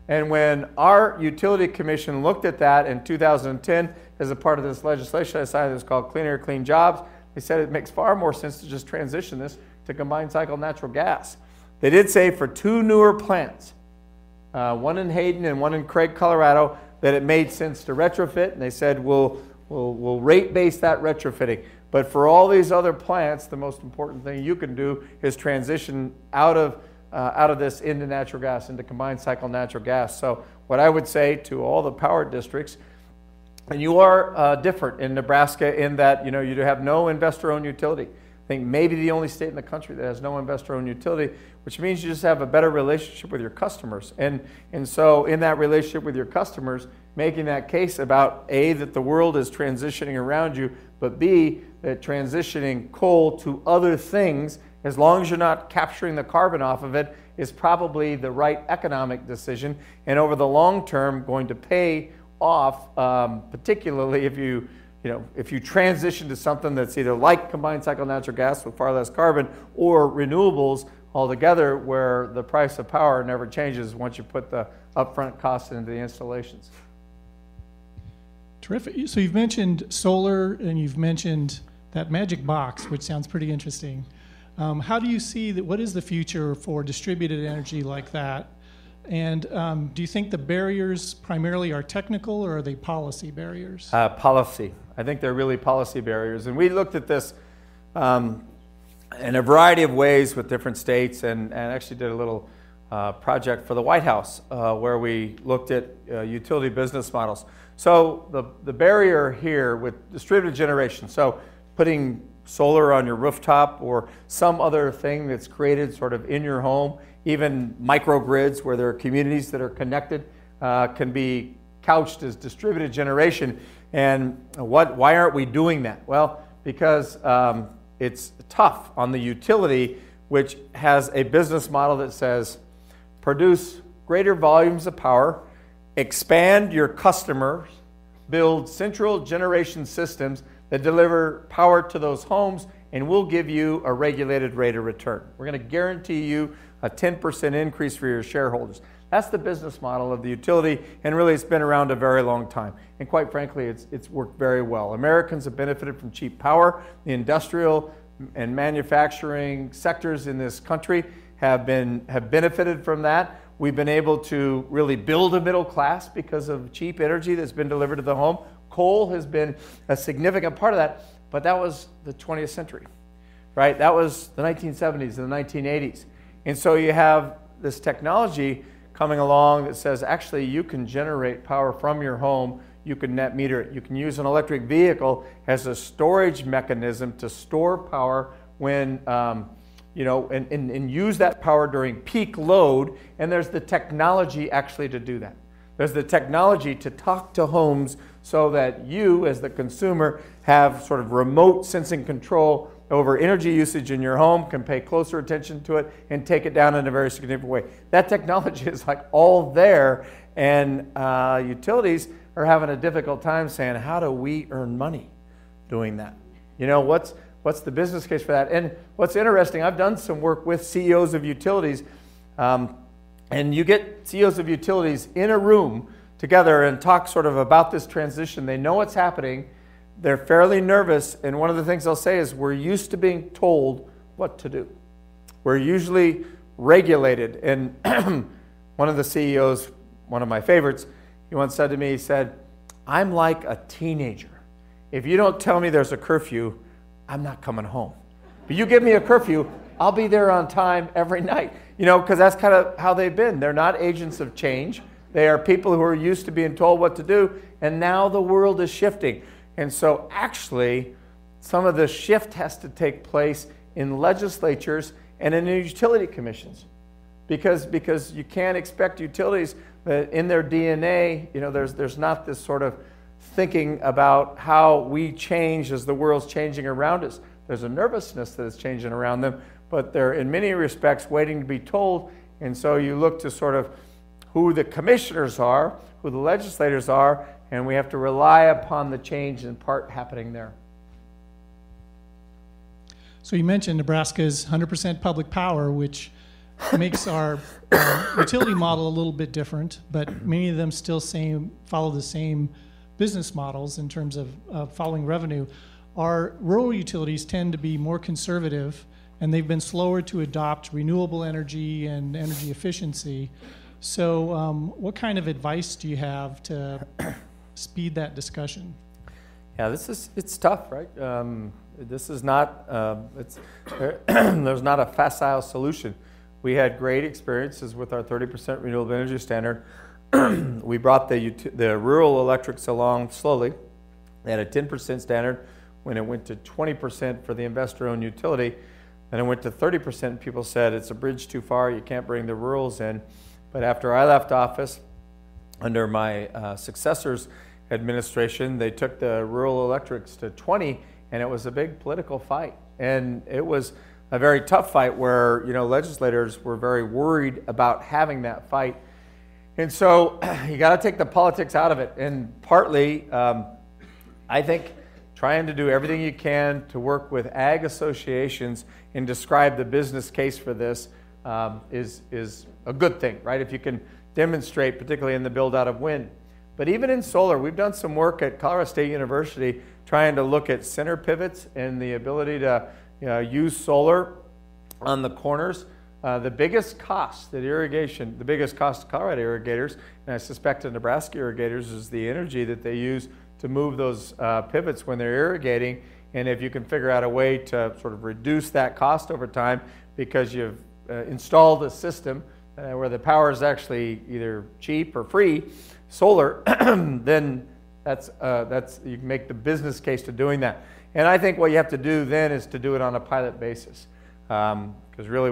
And when our utility commission looked at that in 2010 as a part of this legislation I signed that's called Clean Air, Clean Jobs, they said it makes far more sense to just transition this to combined cycle natural gas. They did say for two newer plants, one in Hayden and one in Craig, Colorado, that it made sense to retrofit, and they said we'll rate base that retrofitting. But for all these other plants, the most important thing you can do is transition out of this into natural gas, into combined cycle natural gas. So what I would say to all the power districts, and you are different in Nebraska in that you have no investor-owned utility. I think maybe the only state in the country that has no investor-owned utility, which means you just have a better relationship with your customers. And so in that relationship with your customers, making that case about A, that the world is transitioning around you, but B, that transitioning coal to other things, as long as you're not capturing the carbon off of it, is probably the right economic decision, and over the long term going to pay off, particularly if you transition to something that's either like combined cycle natural gas with far less carbon or renewables altogether, where the price of power never changes once you put the upfront cost into the installations. Terrific. So you've mentioned solar and you've mentioned that magic box, which sounds pretty interesting. How do you see that? What is the future for distributed energy like that? And do you think the barriers primarily are technical, or are they policy barriers? Policy. I think they're really policy barriers. And we looked at this in a variety of ways with different states, and actually did a little project for the White House where we looked at utility business models. So the barrier here with distributed generation, so putting solar on your rooftop or some other thing that's created sort of in your home, even microgrids where there are communities that are connected, can be couched as distributed generation. And why aren't we doing that? Well, because it's tough on the utility, which has a business model that says produce greater volumes of power, expand your customers, build central generation systems that deliver power to those homes, and we'll give you a regulated rate of return. We're going to guarantee you a 10% increase for your shareholders. That's the business model of the utility, and really it's been around a very long time. And quite frankly, it's worked very well. Americans have benefited from cheap power. The industrial and manufacturing sectors in this country have benefited from that. We've been able to really build a middle class because of cheap energy that's been delivered to the home. Coal has been a significant part of that, but that was the 20th century, right? That was the 1970s and the 1980s. And so you have this technology coming along that says, actually, you can generate power from your home. You can net meter it. You can use an electric vehicle as a storage mechanism to store power when, and use that power during peak load. And there's the technology actually to do that. There's the technology to talk to homes so that you, as the consumer, have sort of remote sensing control over energy usage in your home, can pay closer attention to it, and take it down in a very significant way. That technology is like all there, and utilities are having a difficult time saying, how do we earn money doing that? You know, what's the business case for that? And what's interesting, I've done some work with CEOs of utilities, and you get CEOs of utilities in a room together and talk sort of about this transition. They know what's happening. They're fairly nervous, and one of the things they'll say is, we're used to being told what to do. We're usually regulated. And one of the CEOs, one of my favorites, he once said to me, he said, I'm like a teenager. If you don't tell me there's a curfew, I'm not coming home. But you give me a curfew, I'll be there on time every night. You know, because that's kind of how they've been. They're not agents of change. They are people who are used to being told what to do, and now the world is shifting. And so actually, some of the shift has to take place in legislatures and in the utility commissions. Because you can't expect utilities that in their DNA, you know, there's not this sort of thinking about how we change as the world's changing around us. There's a nervousness that is changing around them, but they're in many respects waiting to be told. And so you look to sort of who the commissioners are, who the legislators are, and we have to rely upon the change in part happening there. So you mentioned Nebraska's 100% public power, which makes our utility model a little bit different, but many of them still follow the same business models in terms of following revenue. Our rural utilities tend to be more conservative, and they've been slower to adopt renewable energy and energy efficiency. So what kind of advice do you have to speed that discussion? Yeah, it's tough, right? This is not, there's not a facile solution. We had great experiences with our 30% renewable energy standard. We brought the rural electrics along slowly. They had a 10% standard. When it went to 20% for the investor-owned utility, then it went to 30%. People said, it's a bridge too far, you can't bring the rurals in. But after I left office, under my successor's administration, they took the rural electrics to 20, and it was a big political fight. And it was a very tough fight where, you know, legislators were very worried about having that fight. And so you got to take the politics out of it. And partly, I think, trying to do everything you can to work with ag associations and describe the business case for this is a good thing, right? If you can demonstrate, particularly in the build-out of wind. But even in solar, we've done some work at Colorado State University trying to look at center pivots and the ability to use solar on the corners. The biggest cost to Colorado irrigators, and I suspect to Nebraska irrigators, is the energy that they use to move those pivots when they're irrigating. And if you can figure out a way to sort of reduce that cost over time because you've installed a system where the power is actually either cheap or free, solar, then that's you can make the business case to doing that. And I think what you have to do then is to do it on a pilot basis. Because really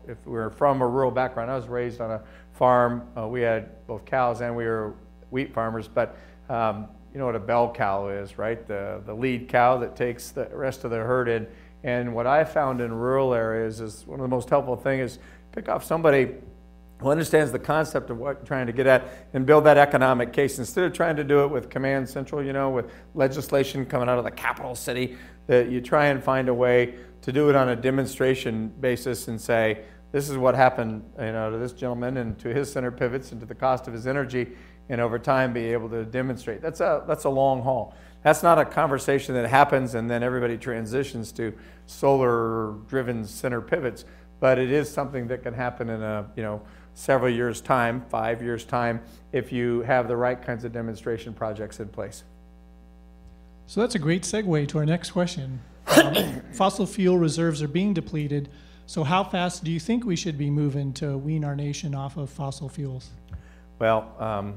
if we're from a rural background, I was raised on a farm. We had both cows and we were wheat farmers, but you know what a bell cow is, right? The lead cow that takes the rest of the herd in. And what I found in rural areas is one of the most helpful things is pick off somebody who understands the concept of what you're trying to get at and build that economic case. Instead of trying to do it with command central, you know, with legislation coming out of the capital city, that you try and find a way to do it on a demonstration basis and say, this is what happened, you know, to this gentleman and to his center pivots and to the cost of his energy, and over time be able to demonstrate. That's a long haul. That's not a conversation that happens and then everybody transitions to solar-driven center pivots, but it is something that can happen in a several years' time, 5 years' time, if you have the right kinds of demonstration projects in place. So that's a great segue to our next question. Fossil fuel reserves are being depleted, so how fast do you think we should be moving to wean our nation off of fossil fuels? Well,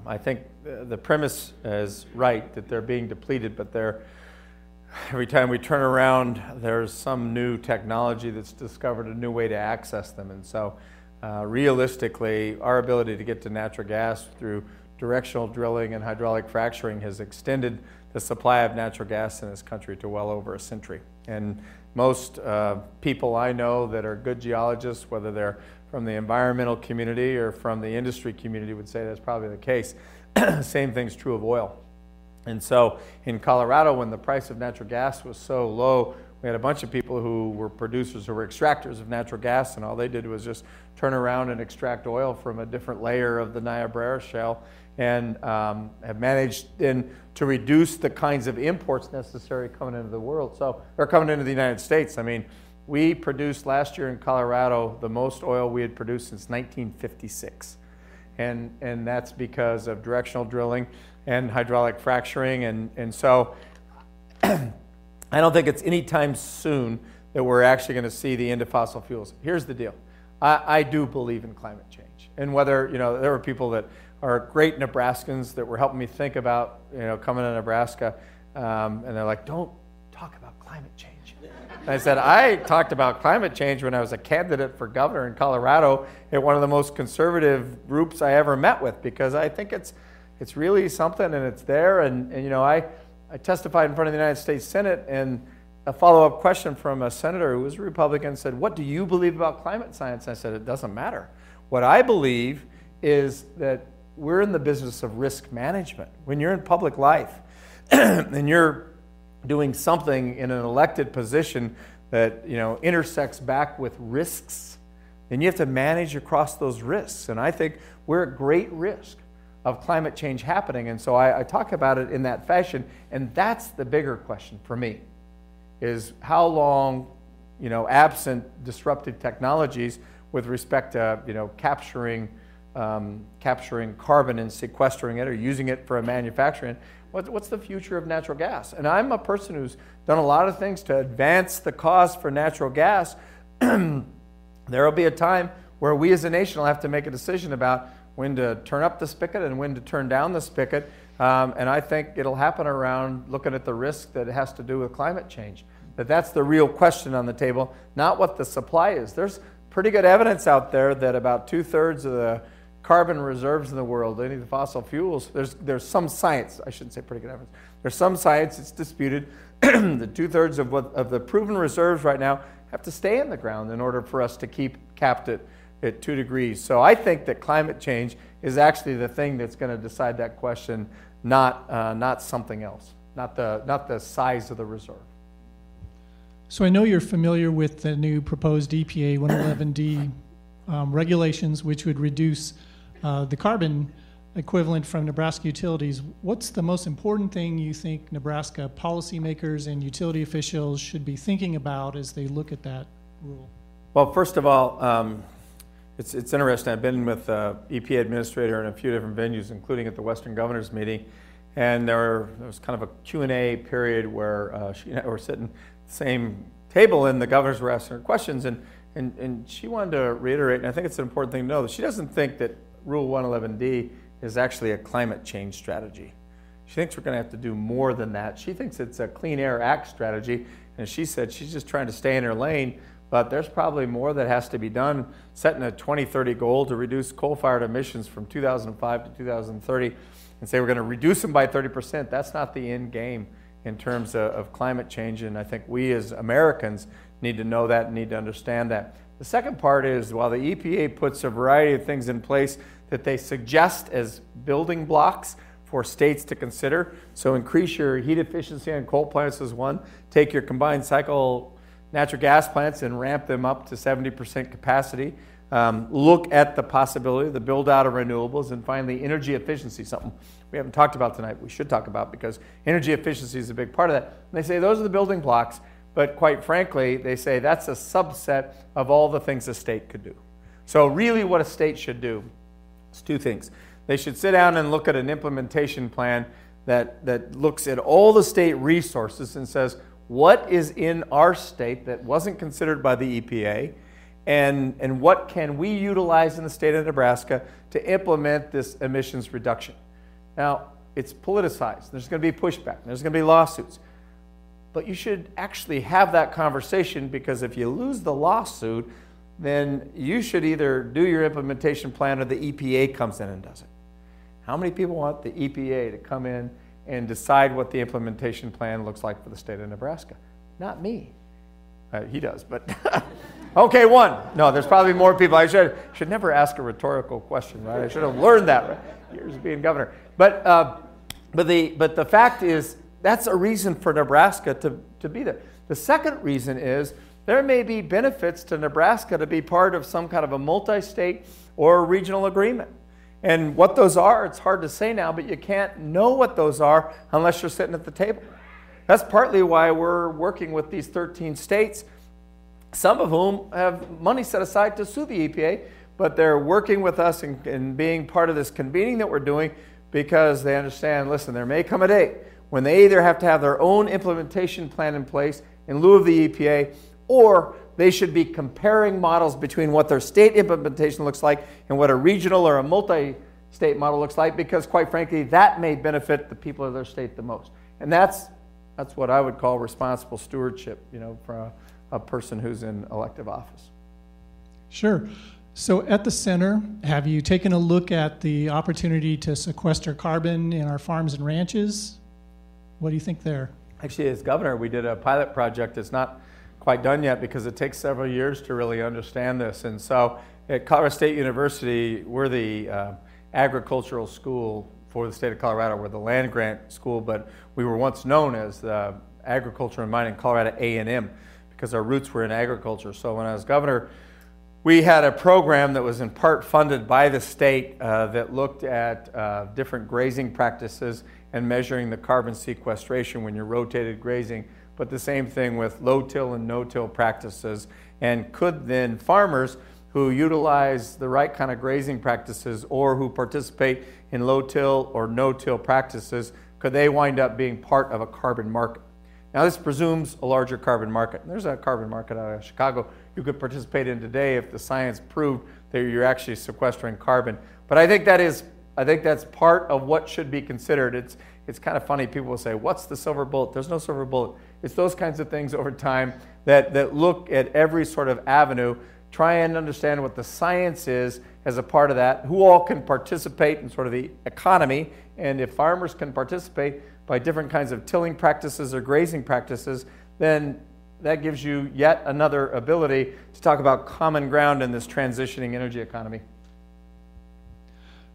I think the premise is right, that they're being depleted, but every time we turn around, there's some new technology that's discovered a new way to access them. And so realistically, our ability to get to natural gas through directional drilling and hydraulic fracturing has extended the supply of natural gas in this country to well over a century. And most people I know that are good geologists, whether they're from the environmental community or from the industry community, would say that's probably the case. Same thing's true of oil. And so in Colorado, when the price of natural gas was so low, we had a bunch of people who were producers, who were extractors of natural gas, and all they did was just turn around and extract oil from a different layer of the Niobrara Shale, and have managed then to reduce the kinds of imports necessary coming into the world, or coming into the United States. I mean, we produced last year in Colorado the most oil we had produced since 1956. And that's because of directional drilling and hydraulic fracturing. And so I don't think it's anytime soon that we're actually going to see the end of fossil fuels. Here's the deal. I do believe in climate change. And whether, there were people that are great Nebraskans that were helping me think about, coming to Nebraska, and they're like, don't talk about climate change. And I said, I talked about climate change when I was a candidate for governor in Colorado at one of the most conservative groups I ever met with, because I think it's really something, and it's there. And I testified in front of the United States Senate, and a follow-up question from a senator who was a Republican said, what do you believe about climate science? And I said, it doesn't matter. What I believe is that we're in the business of risk management. When you're in public life and you're doing something in an elected position that intersects back with risks, then you have to manage across those risks. And I think we're at great risk of climate change happening. And so I talk about it in that fashion. And that's the bigger question for me, is how long, absent disruptive technologies with respect to, capturing carbon and sequestering it or using it for a manufacturing, what's the future of natural gas? And I'm a person who's done a lot of things to advance the cause for natural gas. There will be a time where we as a nation will have to make a decision about when to turn up the spigot and when to turn down the spigot. And I think it'll happen around looking at the risk that has to do with climate change. That's the real question on the table, not what the supply is. There's pretty good evidence out there that about 2/3 of the carbon reserves in the world, any of the fossil fuels, there's some science, I shouldn't say pretty good evidence, there's some science, it's disputed, that 2/3 of the proven reserves right now have to stay in the ground in order for us to keep capped at 2 degrees. So I think that climate change is actually the thing that's going to decide that question, not something else, not the size of the reserve. So I know you're familiar with the new proposed EPA 111D regulations, which would reduce the carbon equivalent from Nebraska utilities. What's the most important thing you think Nebraska policymakers and utility officials should be thinking about as they look at that rule? Well, first of all, it's interesting. I've been with EPA administrator in a few different venues, including at the Western Governors meeting, and there was kind of a Q&A period where she and I were sitting at the same table, and the governors were asking her questions, and she wanted to reiterate, and I think it's an important thing to know, that she doesn't think that Rule 111D is actually a climate change strategy. She thinks we're going to have to do more than that. She thinks it's a Clean Air Act strategy, and she said she's just trying to stay in her lane, but there's probably more that has to be done, setting a 2030 goal to reduce coal-fired emissions from 2005 to 2030, and say we're going to reduce them by 30%. That's not the end game in terms of climate change, and I think we as Americans need to know that and need to understand that. The second part is, while the EPA puts a variety of things in place that they suggest as building blocks for states to consider, so increase your heat efficiency on coal plants is one, take your combined cycle natural gas plants and ramp them up to 70% capacity, look at the possibility of the build out of renewables, and finally energy efficiency, something we haven't talked about tonight, we should talk about, because energy efficiency is a big part of that. And they say those are the building blocks, but quite frankly, they say that's a subset of all the things a state could do. So really what a state should do is two things. They should sit down and look at an implementation plan that looks at all the state resources and says, what is in our state that wasn't considered by the EPA, and what can we utilize in the state of Nebraska to implement this emissions reduction? Now, it's politicized. There's going to be pushback. There's going to be lawsuits. But you should actually have that conversation, because if you lose the lawsuit, then you should either do your implementation plan or the EPA comes in and does it. How many people want the EPA to come in and decide what the implementation plan looks like for the state of Nebraska? Not me. He does, but okay, one. No, there's probably more people. I should never ask a rhetorical question, right? I should have learned that right? Years of being governor. But the fact is, that's a reason for Nebraska to be there. The second reason is there may be benefits to Nebraska to be part of some kind of a multi-state or a regional agreement. And what those are, it's hard to say now, but you can't know what those are unless you're sitting at the table. That's partly why we're working with these 13 states, some of whom have money set aside to sue the EPA, but they're working with us and being part of this convening that we're doing because they understand, listen, there may come a day when they either have to have their own implementation plan in place in lieu of the EPA, or they should be comparing models between what their state implementation looks like and what a regional or a multi-state model looks like, because quite frankly, that may benefit the people of their state the most. And that's what I would call responsible stewardship, for a person who's in elective office. Sure. So at the center, have you taken a look at the opportunity to sequester carbon in our farms and ranches? What do you think there? Actually, as governor, we did a pilot project. It's not quite done yet because it takes several years to really understand this. And so at Colorado State University, we're the agricultural school for the state of Colorado. We're the land grant school, but we were once known as the Agriculture and Mining Colorado A&M because our roots were in agriculture. So when I was governor, we had a program that was in part funded by the state that looked at different grazing practices and measuring the carbon sequestration when you're rotated grazing, but the same thing with low-till and no-till practices. And could then farmers who utilize the right kind of grazing practices or who participate in low-till or no-till practices, could they wind up being part of a carbon market? Now this presumes a larger carbon market. There's a carbon market out of Chicago you could participate in today if the science proved that you're actually sequestering carbon. But I think that's part of what should be considered. It's kind of funny, people will say, what's the silver bullet? There's no silver bullet. It's those kinds of things over time that look at every sort of avenue, try and understand what the science is as a part of that, who all can participate in sort of the economy, and if farmers can participate by different kinds of tilling practices or grazing practices, then that gives you yet another ability to talk about common ground in this transitioning energy economy.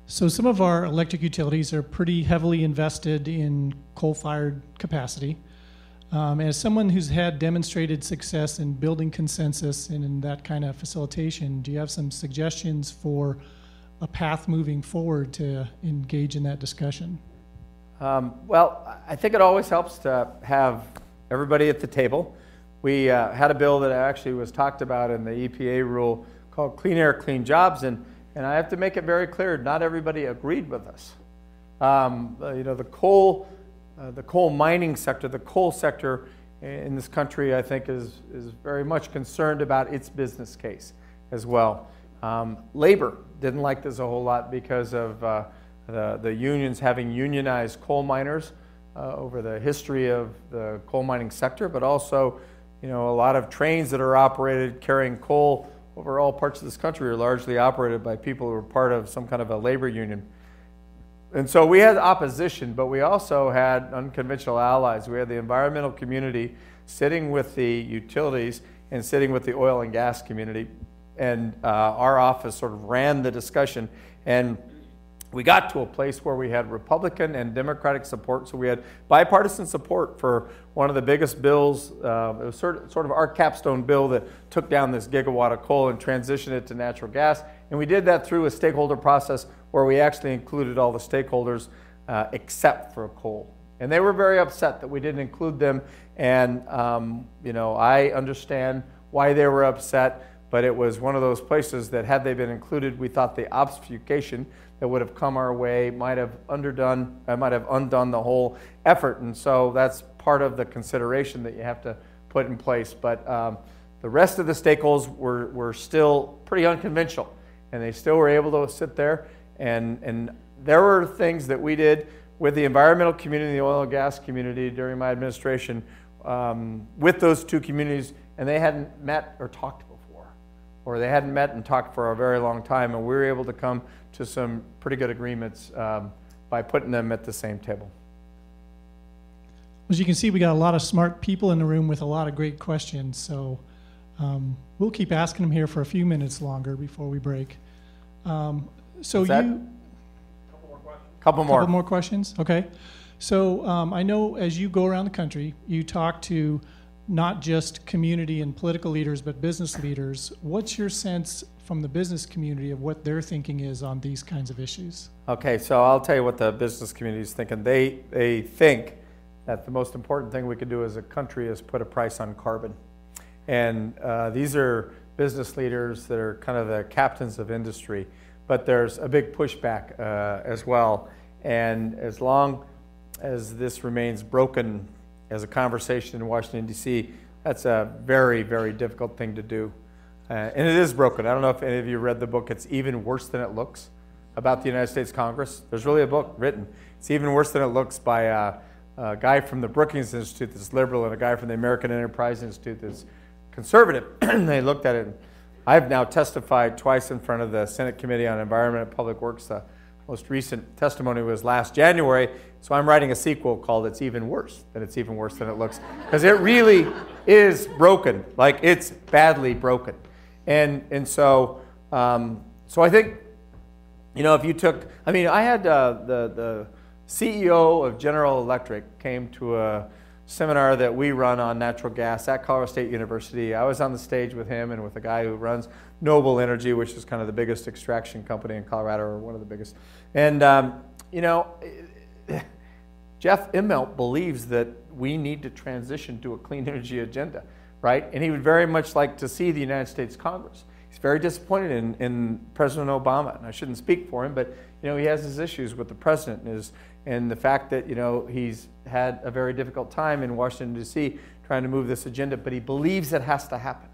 So some of our electric utilities are pretty heavily invested in coal-fired capacity. As someone who's had demonstrated success in building consensus and in that kind of facilitation, do you have some suggestions for a path moving forward to engage in that discussion? Well, I think it always helps to have everybody at the table. We had a bill that actually was talked about in the EPA rule called Clean Air, Clean Jobs, and I have to make it very clear, not everybody agreed with us. The coal mining sector, the coal sector in this country, I think, is very much concerned about its business case as well. Labor didn't like this a whole lot because of the unions having unionized coal miners over the history of the coal mining sector, but also, a lot of trains that are operated carrying coal over all parts of this country are largely operated by people who are part of some kind of a labor union. And so we had opposition, but we also had unconventional allies. We had the environmental community sitting with the utilities and sitting with the oil and gas community. And our office sort of ran the discussion. And we got to a place where we had Republican and Democratic support. So we had bipartisan support for one of the biggest bills. It was sort of our capstone bill that took down this gigawatt of coal and transitioned it to natural gas. And we did that through a stakeholder process where we actually included all the stakeholders except for coal. And they were very upset that we didn't include them. And, I understand why they were upset. but it was one of those places that had they been included, we thought the obfuscation that would have come our way might have undone the whole effort. And so that's part of the consideration that you have to put in place. But the rest of the stakeholders were still pretty unconventional, and they still were able to sit there. And there were things that we did with the environmental community and the oil and gas community during my administration with those two communities, and they hadn't met or talked before, or they hadn't met and talked for a very long time, and we were able to come to some pretty good agreements by putting them at the same table. As you can see, we got a lot of smart people in the room with a lot of great questions, so we'll keep asking them here for a few minutes longer before we break. Couple more questions? Okay. So I know as you go around the country, you talk to not just community and political leaders, but business leaders. What's your sense from the business community of what their thinking is on these kinds of issues? Okay, so I'll tell you what the business community is thinking. They think that the most important thing we could do as a country is put a price on carbon. And these are business leaders that are kind of the captains of industry, but there's a big pushback as well. And as long as this remains broken as a conversation in Washington, D.C., that's a very, very difficult thing to do. And it is broken. I don't know if any of you read the book, It's Even Worse Than It Looks, about the United States Congress. There's really a book written. It's Even Worse Than It Looks by a guy from the Brookings Institute that's liberal and a guy from the American Enterprise Institute that's conservative. They looked at it. I've now testified twice in front of the Senate Committee on Environment and Public Works. The most recent testimony was last January, so I'm writing a sequel called It's Even Worse Than It's Even Worse Than It Looks, because it really is broken. Like, it's badly broken. And so I think, you know, if you took, I mean, I had the CEO of General Electric came to a seminar that we run on natural gas at Colorado State University. I was on the stage with him and with a guy who runs Noble Energy, which is kind of the biggest extraction company in Colorado, or one of the biggest. And, you know, Jeff Immelt believes that we need to transition to a clean energy agenda, right? And he would very much like to see the United States Congress. He's very disappointed in President Obama, and I shouldn't speak for him, but, you know, he has his issues with the president and the fact that, you know, he's had a very difficult time in Washington, D.C. trying to move this agenda, but he believes it has to happen,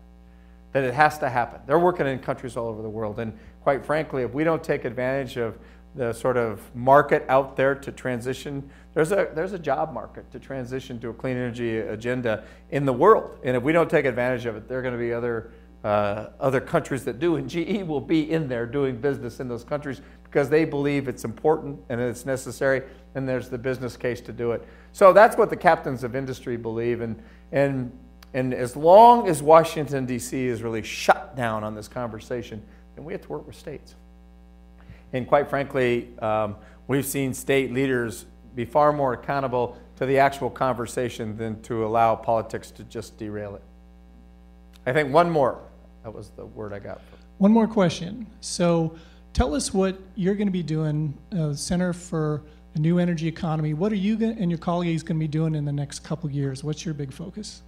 that it has to happen. They're working in countries all over the world, and quite frankly, if we don't take advantage of the sort of market out there to transition, there's a job market to transition to a clean energy agenda in the world, and if we don't take advantage of it, there are going to be other countries that do, and GE will be in there doing business in those countries because they believe it's important and it's necessary, and there's the business case to do it. So that's what the captains of industry believe, and as long as Washington, D.C. is really shut down on this conversation, then we have to work with states. And quite frankly, we've seen state leaders be far more accountable to the actual conversation than to allow politics to just derail it. I think one more. That was the word I got. One more question. So tell us what you're going to be doing, Center for a New Energy Economy. What are you and your colleagues going to be doing in the next couple of years? What's your big focus?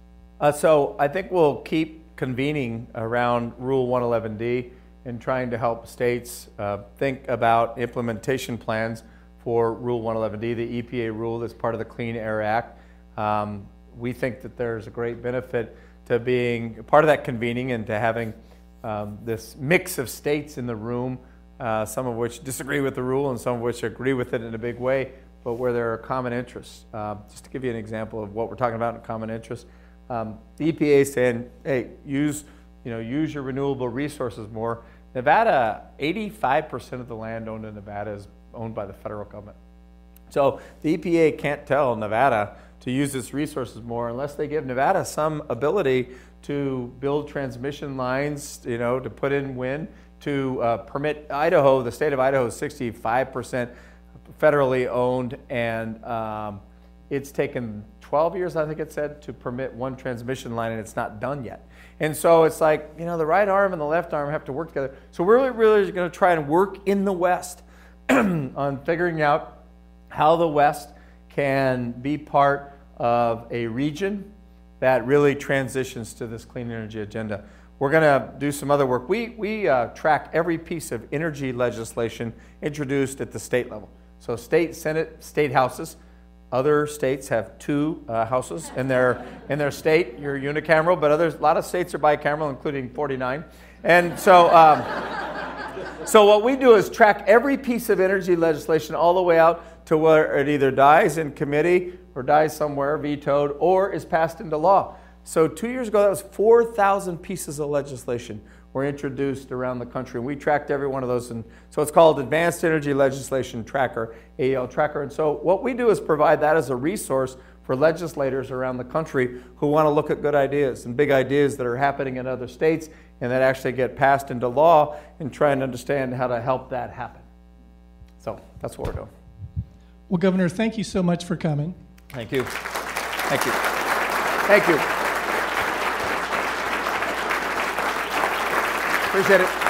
So I think we'll keep convening around Rule 111D and trying to help states think about implementation plans for Rule 111D, the EPA rule that's part of the Clean Air Act. We think that there's a great benefit to being part of that convening and to having this mix of states in the room, some of which disagree with the rule and some of which agree with it in a big way, but where there are common interests. Just to give you an example of what we're talking about in common interests, the EPA is saying, hey, use your renewable resources more. Nevada, 85% of the land owned in Nevada is owned by the federal government. So the EPA can't tell Nevada to use its resources more unless they give Nevada some ability to build transmission lines, to put in wind, to permit Idaho. The state of Idaho is 65% federally owned, and it's taken 12 years, I think it said, to permit one transmission line, and it's not done yet. And so it's like, the right arm and the left arm have to work together. So we're really going to try and work in the West on figuring out how the West can be part of a region that really transitions to this clean energy agenda. we're going to do some other work. We track every piece of energy legislation introduced at the state level. So state Senate, state houses. Other states have 2 houses in their state. You're unicameral, but a lot of states are bicameral, including 49. And so, so what we do is track every piece of energy legislation all the way out to where it either dies in committee or dies somewhere, vetoed, or is passed into law. So 2 years ago, that was 4,000 pieces of legislation were introduced around the country. And we tracked every one of those. And so it's called Advanced Energy Legislation Tracker, AEL Tracker. And so what we do is provide that as a resource for legislators around the country who want to look at good ideas and big ideas that are happening in other states and that actually get passed into law, and try and understand how to help that happen. So that's what we're doing. Well, Governor, thank you so much for coming. Thank you. Thank you. Thank you. Appreciate it.